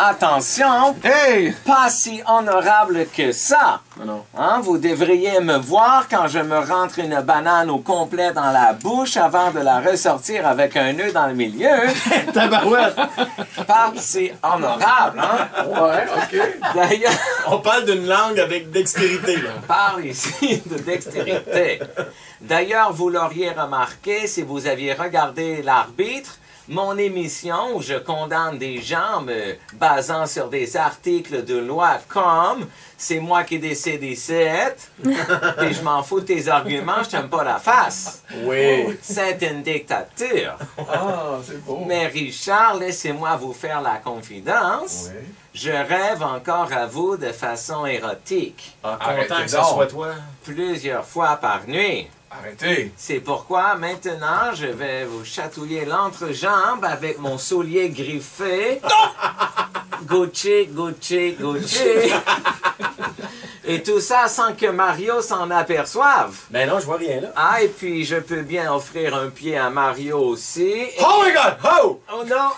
attention, Hey! pas si honorable que ça. Non. Hein, vous devriez me voir quand je me rentre une banane au complet dans la bouche avant de la ressortir avec un nœud dans le milieu. Tabarouette! Pas si honorable, hein? Ouais, OK. D'ailleurs, On parle d'une langue avec dextérité, là. on parle ici de dextérité. D'ailleurs, vous l'auriez remarqué si vous aviez regardé l'arbitre, mon émission où je condamne des gens me basant sur des articles de loi comme c'est moi qui décide ici, et je m'en fous de tes arguments, je t'aime pas la face. Oui. C'est une dictature. Ah, c'est beau. Mais Richard, laissez-moi vous faire la confidence. Oui. Je rêve encore à vous de façon érotique, Ah, Arrêtez content que ce donc. soit toi. plusieurs fois par nuit. Arrêtez. C'est pourquoi maintenant je vais vous chatouiller l'entrejambe avec mon soulier griffé. Gucci, Gucci, Gucci. Et tout ça sans que Mario s'en aperçoive. Ben non, je vois rien, là. Ah, et puis je peux bien offrir un pied à Mario aussi. Oh my God! Oh! Oh non!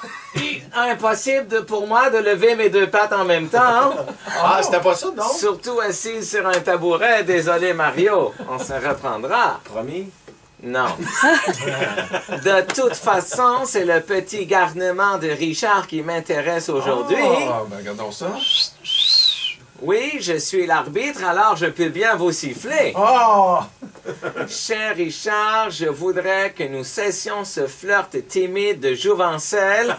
Impossible pour moi de lever mes deux pattes en même temps. Ah, c'était pas ça, non? Surtout assise sur un tabouret. Désolé, Mario. On se reprendra. Promis? Non. De toute façon, c'est le petit garnement de Richard qui m'intéresse aujourd'hui. Ah, ben regardons ça. Oui, je suis l'arbitre, alors je peux bien vous siffler. Oh! Cher Richard, je voudrais que nous cessions ce flirt timide de jouvencelle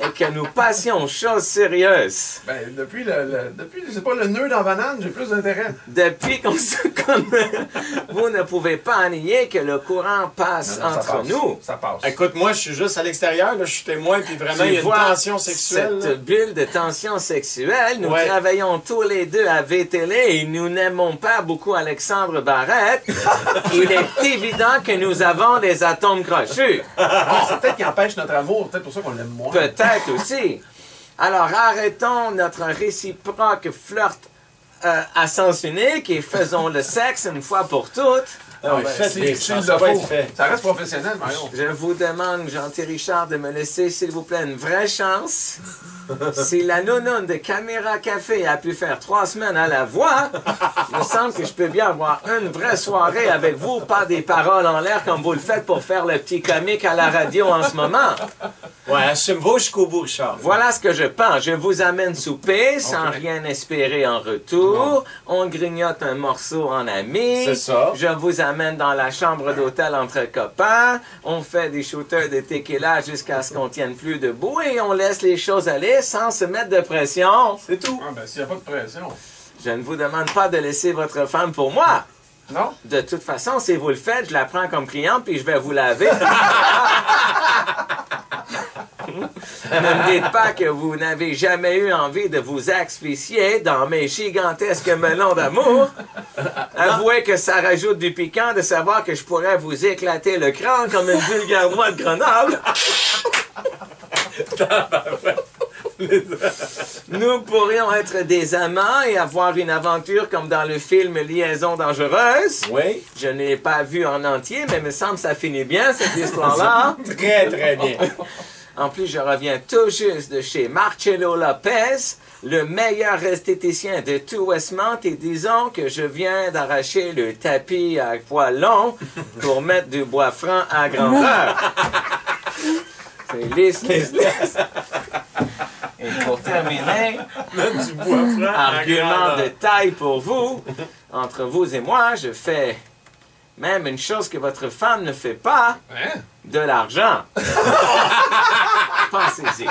et que nous passions aux choses sérieuses. Ben, depuis, c'est pas le nœud dans la banane, j'ai plus d'intérêt. Depuis qu'on se connaît, vous ne pouvez pas nier que le courant passe Non, ça entre passe. nous. Ça passe. Écoute, moi, je suis juste à l'extérieur, là, je suis témoin, puis vraiment, il y a Tu une vois, tension sexuelle. là. cette bulle de tension sexuelle, nous Ouais. travaillons tous les deux à VTL et nous n'aimons pas beaucoup Alexandre Barrette. Il est évident que nous avons des atomes crochus. Ah, c'est peut-être qu'il empêche notre amour, peut-être pour ça qu'on l'aime moins. Peut-être aussi. Alors arrêtons notre réciproque flirt à sens unique et faisons le sexe une fois pour toutes. Ah oui, ben, faites si- les s'il ça le va faut. être fait. Ça reste professionnel, Mario. Je vous demande, gentil Richard, de me laisser, s'il vous plaît, une vraie chance. Si la nounoune de Caméra Café a pu faire 3 semaines à la voix, il me semble que je peux bien avoir une vraie soirée avec vous, pas des paroles en l'air comme vous le faites pour faire le petit comique à la radio en ce moment. Ouais, assume-vous jusqu'au bout, Richard. Voilà ce que je pense. Je vous amène souper sans rien espérer en retour. On grignote un morceau en ami. C'est ça. Je vous amène dans la chambre d'hôtel entre copains. On fait des shooters de tequila jusqu'à ce qu'on tienne plus debout et on laisse les choses aller sans se mettre de pression. C'est tout. Ah, ben, s'il n'y a pas de pression. Je ne vous demande pas de laisser votre femme pour moi. Non? De toute façon, si vous le faites, je la prends comme cliente puis je vais vous laver. Ne me dites pas que vous n'avez jamais eu envie de vous asphyxier dans mes gigantesques melons d'amour. Avouez que ça rajoute du piquant de savoir que je pourrais vous éclater le crâne comme une vulgaire noix de Grenoble. Nous pourrions être des amants et avoir une aventure comme dans le film Liaison dangereuse. Oui. Je ne l'ai pas vu en entier, mais il me semble que ça finit bien, cette histoire-là. Très, très bien. En plus, je reviens tout juste de chez Marcello Lopez, le meilleur esthéticien de tout Westmount, et disons que je viens d'arracher le tapis à poils longs pour mettre du bois franc à grandeur. C'est lisse, lisse, lisse. Et pour terminer, Mettre du bois franc. argument de taille pour vous, entre vous et moi, je fais même une chose que votre femme ne fait pas, Hein? de l'argent. Pensez-y.